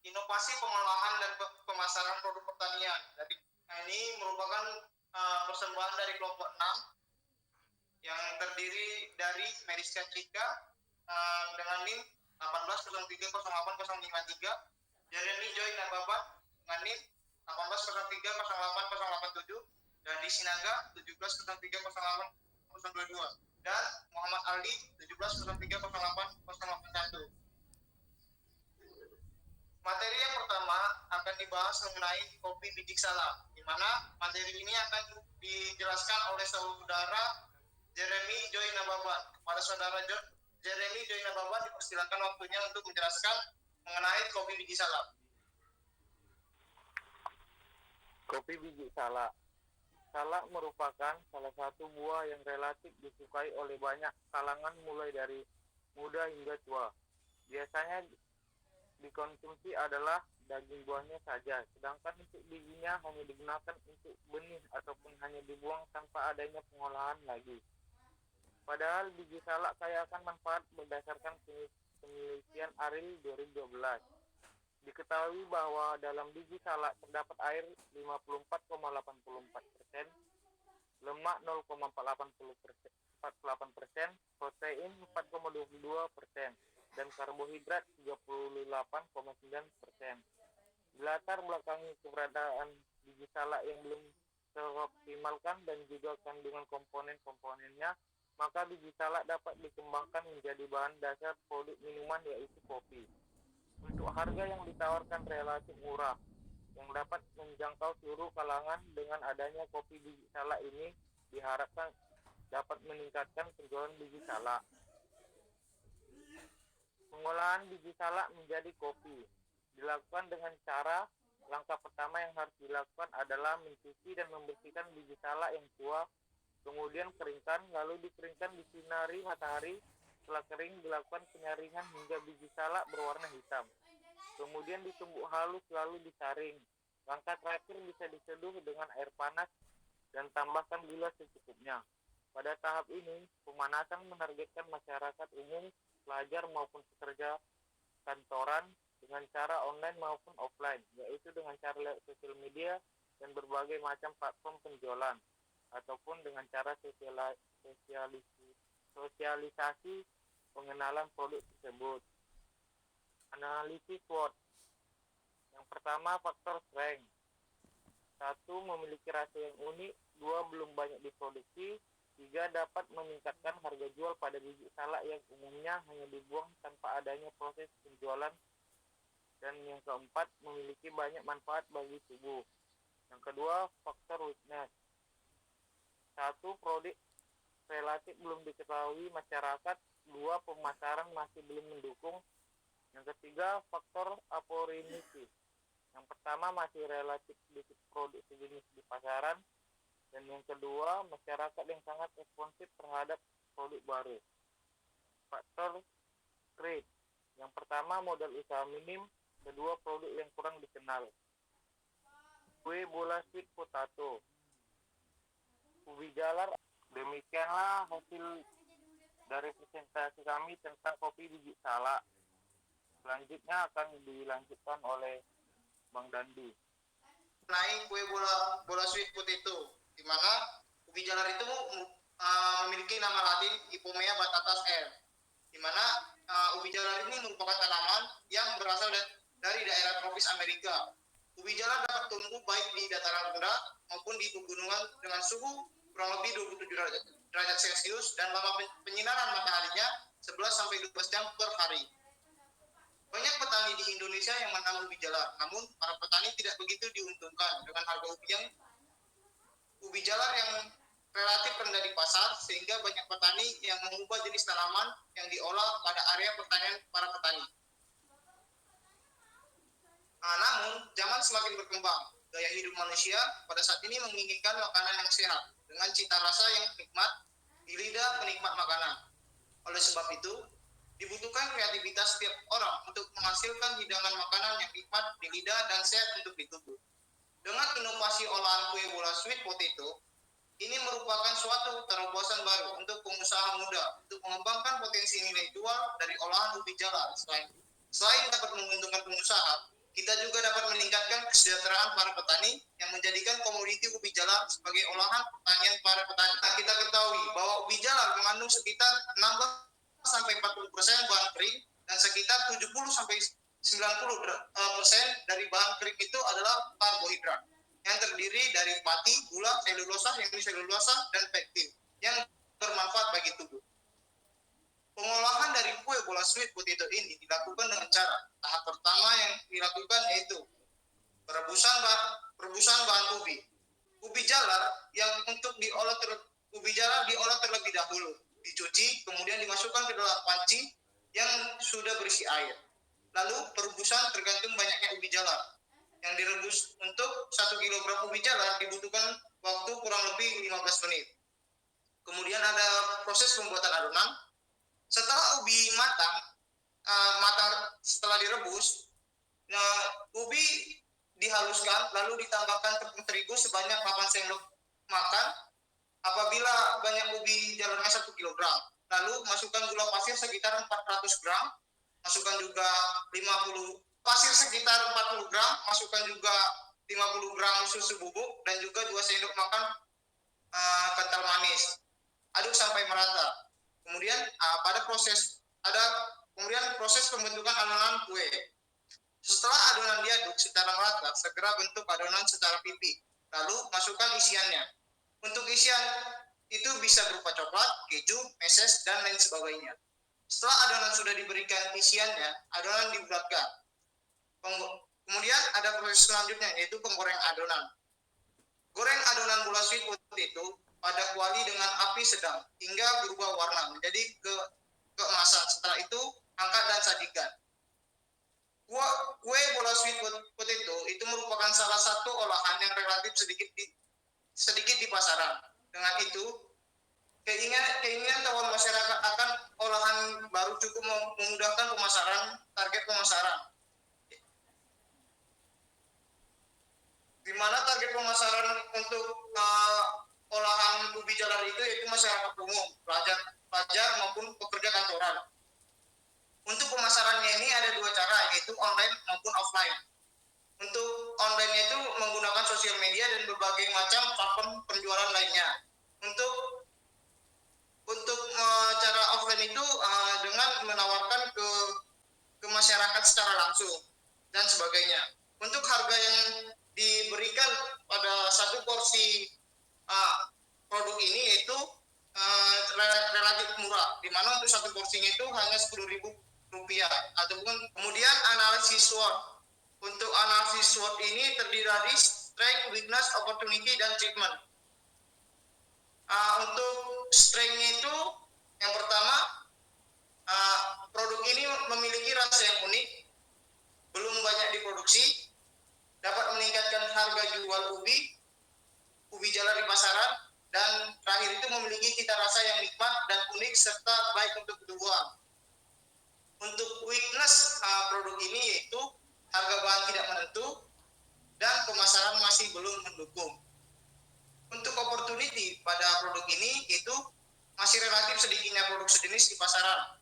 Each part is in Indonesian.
Inovasi pengolahan dan pemasaran produk pertanian. Jadi ini merupakan persembahan dari kelompok 6 yang terdiri dari Mediska Cika dengan NIM 18030853, Jeremy Joy Nababan dengan NIM 18030887, dan di Sinaga 17030822, dan Muhammad Ali 17030881. Materi yang pertama akan dibahas mengenai kopi biji salak, di mana materi ini akan dijelaskan oleh saudara Jeremy Joy Nababan. Kepada saudara Jeremy Joy Nababan dipersilakan waktunya untuk menjelaskan mengenai kopi biji salak. Kopi biji salak. Salak merupakan salah satu buah yang relatif disukai oleh banyak kalangan mulai dari muda hingga tua. Biasanya dikonsumsi adalah daging buahnya saja, sedangkan untuk bijinya hanya digunakan untuk benih ataupun hanya dibuang tanpa adanya pengolahan lagi. Padahal biji salak kaya akan manfaat berdasarkan penelitian ARIL 2012. Diketahui bahwa dalam biji salak terdapat air 54,84%, lemak 0,48%, protein 4,22%, dan karbohidrat 38,9%. Latar belakangi keberadaan biji salak yang belum teroptimalkan dan juga kandungan komponen-komponennya, maka biji salak dapat dikembangkan menjadi bahan dasar produk minuman yaitu kopi. Untuk harga yang ditawarkan relatif murah, yang dapat menjangkau seluruh kalangan, dengan adanya kopi biji salak ini diharapkan dapat meningkatkan penjualan biji salak. Pengolahan biji salak menjadi kopi dilakukan dengan cara, langkah pertama yang harus dilakukan adalah mencuci dan membersihkan biji salak yang tua, kemudian keringkan, lalu dikeringkan di sinari matahari. Setelah kering, dilakukan penyaringan hingga biji salak berwarna hitam. Kemudian ditumbuk halus lalu disaring. Langkah terakhir bisa diseduh dengan air panas dan tambahkan gula secukupnya. Pada tahap ini, pemanasan menargetkan masyarakat umum, pelajar maupun pekerja kantoran dengan cara online maupun offline, yaitu dengan cara lewat sosial media dan berbagai macam platform penjualan, ataupun dengan cara sosialisasi pengenalan produk tersebut. Analisis SWOT. Yang pertama, faktor strength. 1. Memiliki rasa yang unik. 2. Belum banyak diproduksi. 3. Dapat meningkatkan harga jual pada biji salak yang umumnya hanya dibuang tanpa adanya proses penjualan. Dan yang keempat, memiliki banyak manfaat bagi tubuh. Yang kedua, faktor weakness. 1. Produk relatif belum diketahui masyarakat. 2. Pemasaran masih belum mendukung. Yang ketiga, faktor opportunity. Yang pertama, masih relatif sedikit produk sejenis di pasaran. Dan yang kedua, masyarakat yang sangat responsif terhadap produk baru. Faktor trade. Yang pertama, modal usaha minim. Kedua, produk yang kurang dikenal. Kue bola sweet potato. Ubi jalar. Demikianlah hasil dari presentasi kami tentang kopi biji salak. Selanjutnya akan dilanjutkan oleh Bang Dandi. Naik kue bola sweet potato, di mana ubi jalar itu memiliki nama latin Ipomea batatas R, di mana ubi jalar ini merupakan tanaman yang berasal dari daerah tropis Amerika. Ubi jalar dapat tumbuh baik di dataran rendah maupun di pegunungan dengan suhu kurang lebih 27 derajat Celcius dan lama penyinaran mataharinya 11-12 jam per hari. Banyak petani di Indonesia yang menanam ubi jalar, namun para petani tidak begitu diuntungkan dengan harga ubi jalar yang relatif rendah di pasar, sehingga banyak petani yang mengubah jenis tanaman yang diolah pada area pertanian para petani. Namun, zaman semakin berkembang, gaya hidup manusia pada saat ini menginginkan makanan yang sehat dengan cita rasa yang nikmat di lidah penikmat makanan. Oleh sebab itu, dibutuhkan kreativitas setiap orang untuk menghasilkan hidangan makanan yang nikmat di lidah dan sehat untuk di tubuh. Dengan inovasi olahan kue bola sweet potato, ini merupakan suatu terobosan baru untuk pengusaha muda untuk mengembangkan potensi nilai jual dari olahan ubi jalar. Selain dapat menguntungkan pengusaha, kita kita juga dapat meningkatkan kesejahteraan para petani yang menjadikan komoditi ubi jalar sebagai olahan pertanian para petani. Nah, kita ketahui bahwa ubi jalar mengandung sekitar 16-40% bahan kering dan sekitar 70-90% dari bahan kering itu adalah karbohidrat yang terdiri dari pati, gula, selulosa, hemiselulosa, dan pektin yang bermanfaat bagi tubuh. Pengolahan dari kue bola sweet potato ini dilakukan dengan cara tahap pertama yang dilakukan yaitu perebusan bahan ubi. Ubi jalar yang untuk ubi jalar diolah terlebih dahulu, dicuci, kemudian dimasukkan ke dalam panci yang sudah berisi air. Lalu perebusan tergantung banyaknya ubi jalar. Yang direbus untuk 1 kg ubi jalar dibutuhkan waktu kurang lebih 15 menit. Kemudian ada proses pembuatan adonan. Setelah ubi matang setelah direbus, ubi dihaluskan lalu ditambahkan tepung terigu sebanyak 8 sendok makan apabila banyak ubi jalarnya 1 kg. Lalu masukkan gula pasir sekitar 400 gram, masukkan juga 50 pasir sekitar 40 gram, masukkan juga 50 gram susu bubuk dan juga 2 sendok makan kental manis. Aduk sampai merata. Kemudian proses pembentukan adonan kue. Setelah adonan diaduk secara merata, segera bentuk adonan secara pipi. Lalu masukkan isiannya. Untuk isian itu bisa berupa coklat, keju, meses, dan lain sebagainya. Setelah adonan sudah diberikan isiannya, adonan dibulatkan. Kemudian ada proses selanjutnya yaitu penggoreng adonan. Goreng adonan bola sweet potato pada kuali dengan api sedang hingga berubah warna menjadi keemasan. Setelah itu angkat dan sajikan. Kue bola sweet potato itu merupakan salah satu olahan yang relatif sedikit di pasaran. Dengan itu, keinginan tawar masyarakat akan olahan baru cukup memudahkan target pemasaran. Di mana target pemasaran untuk olahan ubi jalar itu yaitu masyarakat umum, pelajar maupun pekerja kantoran. Untuk pemasarannya ini ada 2 cara, yaitu online maupun offline. Untuk online itu menggunakan sosial media dan berbagai macam platform penjualan lainnya. Untuk cara offline itu dengan menawarkan ke masyarakat secara langsung dan sebagainya. Untuk harga yang diberikan pada satu porsi produk ini yaitu relatif murah, di mana untuk satu porsinya itu hanya Rp10.000 ataupun. Kemudian analisis SWOT. Untuk analisis SWOT ini terdiri dari strength, weakness, opportunity, dan treatment. Untuk strength-nya itu yang pertama, produk ini memiliki rasa yang unik, belum banyak diproduksi, dapat meningkatkan harga jual ubi jalar di pasaran, dan terakhir itu memiliki cita rasa yang nikmat dan unik serta baik untuk ketubuhan. Untuk weakness produk ini yaitu harga bahan tidak menentu dan pemasaran masih belum mendukung. Untuk opportunity pada produk ini itu masih relatif sedikitnya produk sejenis di pasaran.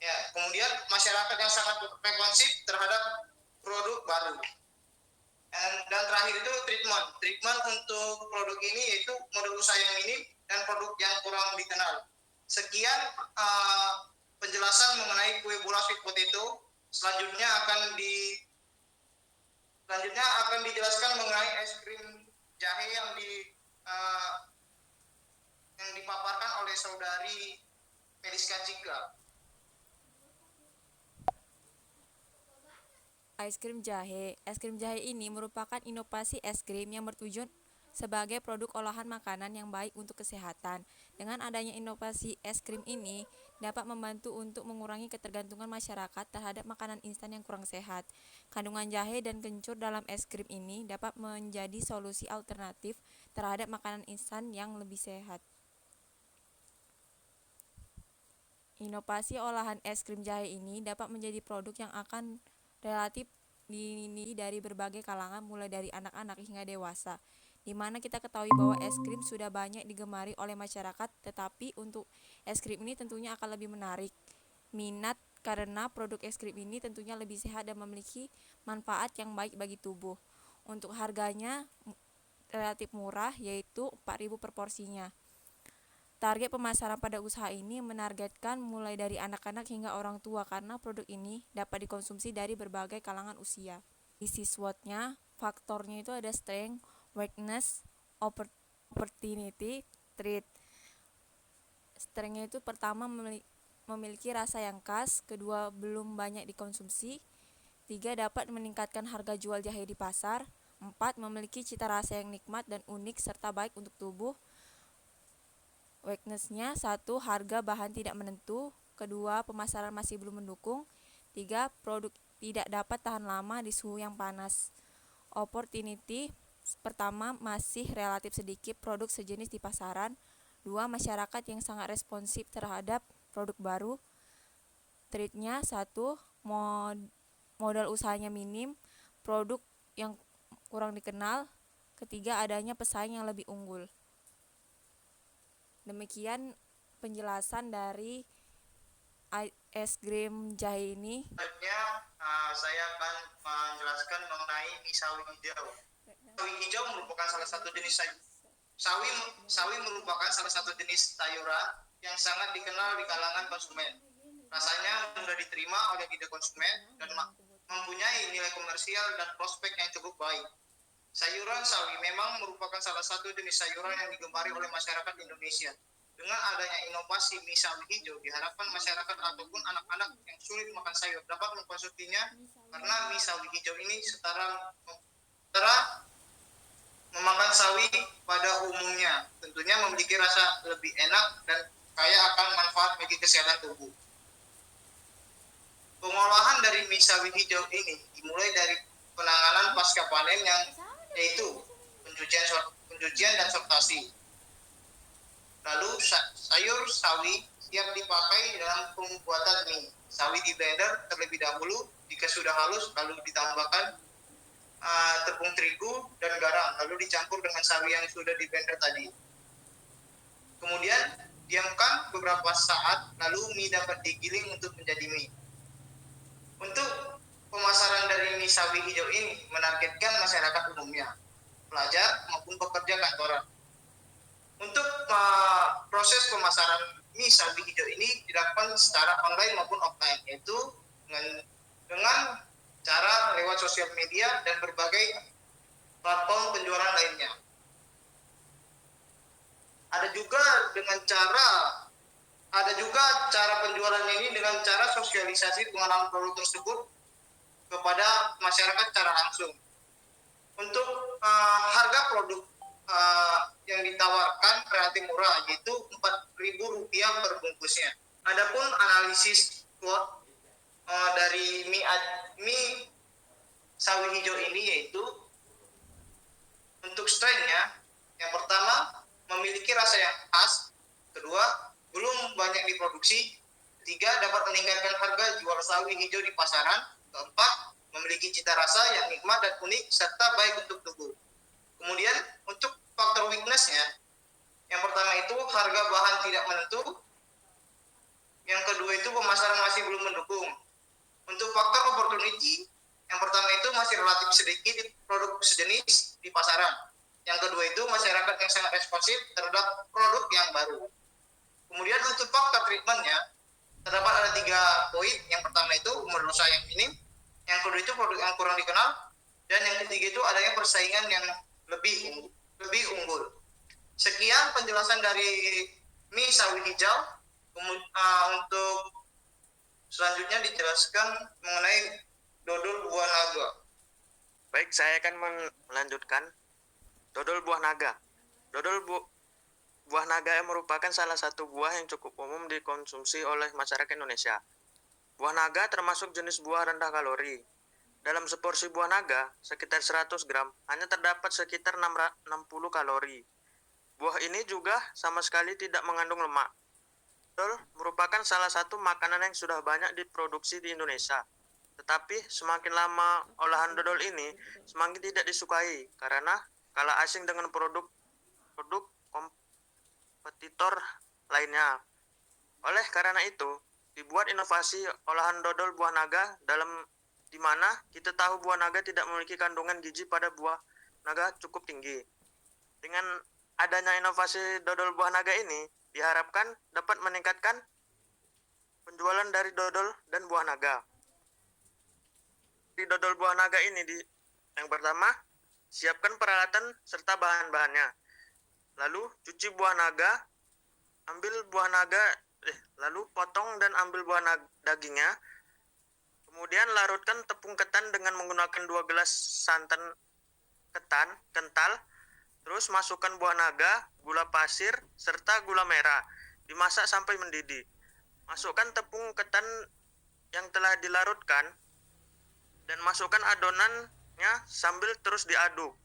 Ya, kemudian masyarakat yang sangat responsif terhadap produk baru. Dan terakhir itu treatment untuk produk ini yaitu model usaha yang minim dan produk yang kurang dikenal. Sekian penjelasan mengenai kue bola sweet potato. Selanjutnya akan dijelaskan mengenai es krim jahe yang dipaparkan oleh saudari Meliska Cika. Es krim jahe. Es krim jahe ini merupakan inovasi es krim yang bertujuan sebagai produk olahan makanan yang baik untuk kesehatan. Dengan adanya inovasi es krim ini dapat membantu untuk mengurangi ketergantungan masyarakat terhadap makanan instan yang kurang sehat. Kandungan jahe dan kencur dalam es krim ini dapat menjadi solusi alternatif terhadap makanan instan yang lebih sehat. Inovasi olahan es krim jahe ini dapat menjadi produk yang akan relatif diminati dari berbagai kalangan mulai dari anak-anak hingga dewasa, di mana kita ketahui bahwa es krim sudah banyak digemari oleh masyarakat, tetapi untuk es krim ini tentunya akan lebih menarik minat karena produk es krim ini tentunya lebih sehat dan memiliki manfaat yang baik bagi tubuh. Untuk harganya relatif murah, yaitu 4.000 per porsinya. Target pemasaran pada usaha ini menargetkan mulai dari anak-anak hingga orang tua karena produk ini dapat dikonsumsi dari berbagai kalangan usia. Isi SWOT-nya, faktornya itu ada strength, weakness, opportunity, threat. Strength-nya itu pertama memiliki rasa yang khas, kedua belum banyak dikonsumsi, tiga dapat meningkatkan harga jual jahe di pasar, empat memiliki cita rasa yang nikmat dan unik serta baik untuk tubuh. Weakness-nya, satu, harga bahan tidak menentu, kedua, pemasaran masih belum mendukung, tiga, produk tidak dapat tahan lama di suhu yang panas. Opportunity, pertama, masih relatif sedikit produk sejenis di pasaran, dua, masyarakat yang sangat responsif terhadap produk baru. Threat-nya, satu, modal usahanya minim, produk yang kurang dikenal, ketiga, adanya pesaing yang lebih unggul. Demikian penjelasan dari es krim jahe ini. Selanjutnya saya akan menjelaskan mengenai mie sawi hijau. Sawi hijau merupakan salah satu jenis sawi merupakan salah satu jenis sayuran yang sangat dikenal di kalangan konsumen. Rasanya mudah diterima oleh lidah konsumen dan mempunyai nilai komersial dan prospek yang cukup baik. Sayuran sawi memang merupakan salah satu jenis sayuran yang digemari oleh masyarakat Indonesia. Dengan adanya inovasi mie sawi hijau, diharapkan masyarakat ataupun anak-anak yang sulit makan sayur dapat mengkonsumsinya karena mie sawi hijau ini setara memakan sawi pada umumnya. Tentunya memiliki rasa lebih enak dan kaya akan manfaat bagi kesehatan tubuh. Pengolahan dari mie sawi hijau ini dimulai dari penanganan pasca panen yaitu pencucian dan sortasi. Lalu sayur sawi siap dipakai dalam pembuatan mie. Sawi di blender terlebih dahulu, jika sudah halus lalu ditambahkan tepung terigu dan garam, lalu dicampur dengan sawi yang sudah di blender tadi. Kemudian diamkan beberapa saat, lalu mie dapat digiling untuk menjadi mie. Untuk pemasaran dari mie sawi hijau ini menargetkan masyarakat umumnya, pelajar maupun pekerja kantoran. Untuk proses pemasaran mie sawi hijau ini dilakukan secara online maupun offline, yaitu dengan cara lewat sosial media dan berbagai platform penjualan lainnya. Ada juga cara penjualan ini dengan cara sosialisasi pengalaman produk tersebut kepada masyarakat secara langsung. Untuk harga produk yang ditawarkan relatif murah, yaitu Rp4.000 per bungkusnya. Adapun analisis SWOT dari mie sawi hijau ini yaitu untuk strength-nya, yang pertama memiliki rasa yang khas, kedua belum banyak diproduksi, ketiga dapat meningkatkan harga jual sawi hijau di pasaran, keempat memiliki cita rasa yang nikmat dan unik serta baik untuk tubuh. Kemudian untuk faktor weakness-nya, yang pertama itu harga bahan tidak menentu, yang kedua itu pemasaran masih belum mendukung. Untuk faktor opportunity, yang pertama itu masih relatif sedikit produk sejenis di pasaran. Yang kedua itu masyarakat yang sangat responsif terhadap produk yang baru. Kemudian untuk faktor treatment-nya, terdapat ada 3 poin. Yang pertama itu umur usaha yang minim, yang kedua itu produk yang kurang dikenal, dan yang ketiga itu adanya persaingan yang lebih unggul. Sekian penjelasan dari mie sawi hijau. Untuk selanjutnya dijelaskan mengenai dodol buah naga. Baik, saya akan melanjutkan dodol buah naga. Buah naga merupakan salah satu buah yang cukup umum dikonsumsi oleh masyarakat Indonesia. Buah naga termasuk jenis buah rendah kalori. Dalam seporsi buah naga, sekitar 100 gram, hanya terdapat sekitar 60 kalori. Buah ini juga sama sekali tidak mengandung lemak. Dodol merupakan salah satu makanan yang sudah banyak diproduksi di Indonesia. Tetapi semakin lama olahan dodol ini semakin tidak disukai karena kalah asing dengan produk kompetitor lainnya. Oleh karena itu, dibuat inovasi olahan dodol buah naga di mana kita tahu buah naga tidak memiliki kandungan gizi pada buah naga cukup tinggi. Dengan adanya inovasi dodol buah naga ini diharapkan dapat meningkatkan penjualan dari dodol dan buah naga. Di dodol buah naga ini yang pertama, siapkan peralatan serta bahan-bahannya. Lalu cuci buah naga, lalu potong dan ambil dagingnya. Kemudian larutkan tepung ketan dengan menggunakan 2 gelas santan ketan kental. Terus masukkan buah naga, gula pasir, serta gula merah. Dimasak sampai mendidih. Masukkan tepung ketan yang telah dilarutkan dan masukkan adonannya sambil terus diaduk.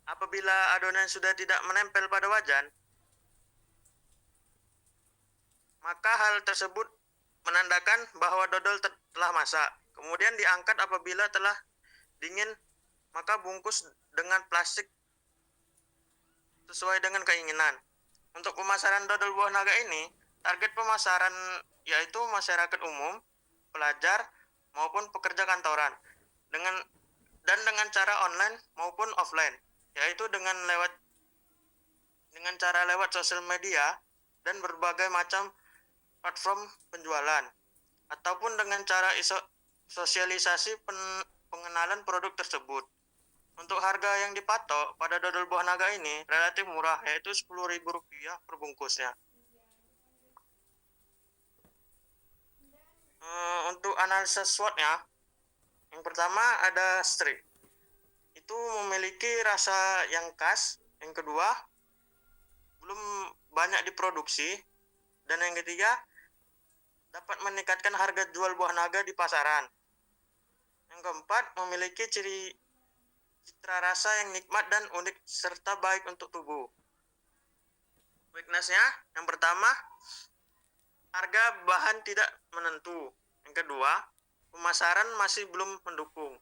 Apabila adonan sudah tidak menempel pada wajan, maka hal tersebut menandakan bahwa dodol telah masak. Kemudian diangkat apabila telah dingin, maka bungkus dengan plastik sesuai dengan keinginan. Untuk pemasaran dodol buah naga ini, target pemasaran yaitu masyarakat umum, pelajar, maupun pekerja kantoran dengan cara online maupun offline, yaitu dengan cara lewat sosial media dan berbagai macam platform penjualan, ataupun dengan cara sosialisasi pengenalan produk tersebut. Untuk harga yang dipatok pada dodol buah naga ini relatif murah, yaitu Rp10.000 per bungkusnya. Untuk analisa SWOT-nya, yang pertama ada street. Itu memiliki rasa yang khas. Yang kedua, belum banyak diproduksi. Dan yang ketiga, dapat meningkatkan harga jual buah naga di pasaran. Yang keempat, memiliki citra rasa yang nikmat dan unik serta baik untuk tubuh. Weakness-nya, yang pertama, harga bahan tidak menentu. Yang kedua, pemasaran masih belum mendukung.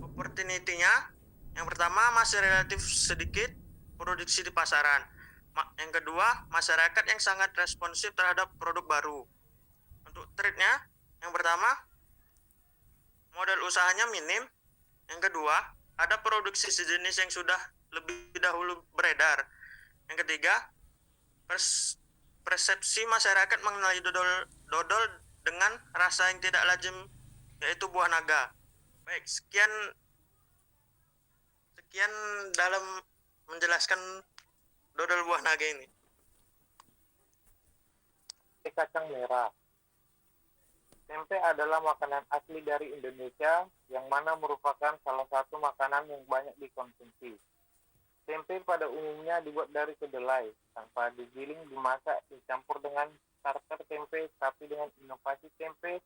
Opportunity-nya, yang pertama, masih relatif sedikit produksi di pasaran. Yang kedua, masyarakat yang sangat responsif terhadap produk baru. Untuk threat-nya, yang pertama, modal usahanya minim. Yang kedua, ada produksi sejenis yang sudah lebih dahulu beredar. Yang ketiga, persepsi masyarakat mengenai dodol dengan rasa yang tidak lazim, yaitu buah naga. Baik, sekian dalam menjelaskan dodol buah naga ini. Kacang merah. Tempe adalah makanan asli dari Indonesia yang mana merupakan salah satu makanan yang banyak dikonsumsi. Tempe pada umumnya dibuat dari kedelai, tanpa digiling, dimasak, dicampur dengan starter tempe, tapi dengan inovasi tempe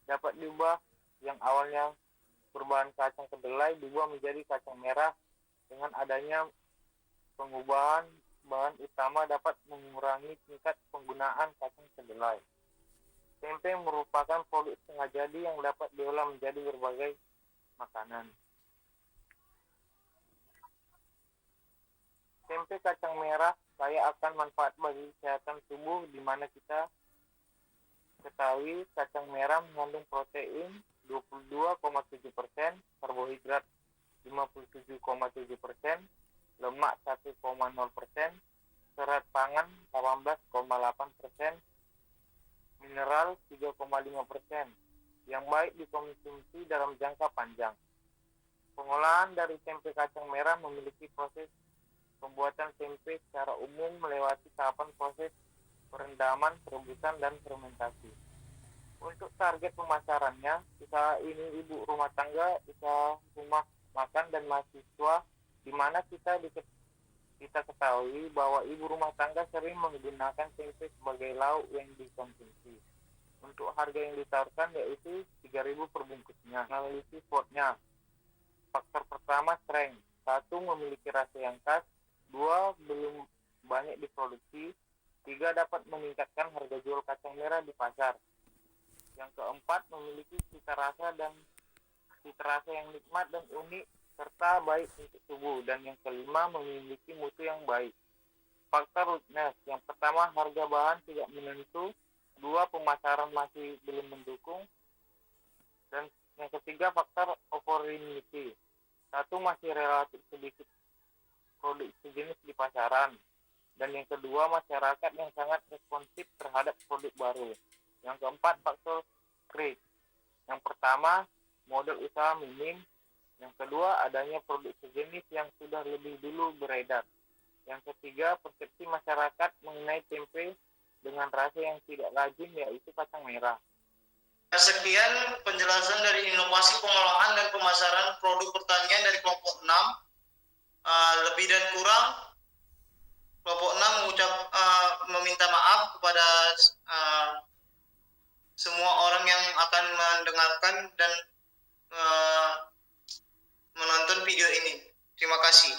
dapat diubah yang awalnya berbahan kacang kedelai diubah menjadi kacang merah. Dengan adanya pengubahan bahan utama dapat mengurangi tingkat penggunaan kacang kedelai. Tempe merupakan produk setengah jadi yang dapat diolah menjadi berbagai makanan. Tempe kacang merah kaya akan manfaat bagi kesehatan tubuh, di mana kita ketahui kacang merah mengandung protein 22,7%, karbohidrat 57,7%, lemak 1,0%, serat pangan 18,8%, mineral 3,5% yang baik dikonsumsi dalam jangka panjang. Pengolahan dari tempe kacang merah memiliki proses pembuatan tempe secara umum melewati tahapan proses perendaman, perebusan, dan fermentasi. Untuk target pemasarannya, usaha ini ibu rumah tangga, usaha rumah makan, dan mahasiswa, di mana kita ketahui bahwa ibu rumah tangga sering menggunakan tempe sebagai lauk yang dikonsumsi. Untuk harga yang ditawarkan yaitu Rp3.000 per bungkusnya. Analisis SWOT-nya. Faktor pertama, strength. 1. Memiliki rasa yang khas. 2. Belum banyak diproduksi. 3. Dapat meningkatkan harga jual kacang merah di pasar. Yang keempat, memiliki cita rasa yang nikmat dan unik serta baik untuk tubuh. Dan yang kelima, memiliki mutu yang baik. Faktor weakness. Yang pertama, harga bahan tidak menentu. Kedua, pemasaran masih belum mendukung. Dan yang ketiga, faktor opportunity. Satu, masih relatif sedikit produk sejenis di pasaran. Dan yang kedua, masyarakat yang sangat responsif terhadap produk baru. Yang keempat, faktor risk. Yang pertama, modal usaha minim. Yang kedua, adanya produk sejenis yang sudah lebih dulu beredar. Yang ketiga, persepsi masyarakat mengenai tempe dengan rasa yang tidak lazim, yaitu kacang merah. Sekian penjelasan dari inovasi pengolahan dan pemasaran produk pertanian dari kelompok 6. Lebih dan kurang kelompok 6 meminta maaf kepada semua orang yang akan mendengarkan dan menonton video ini. Terima kasih.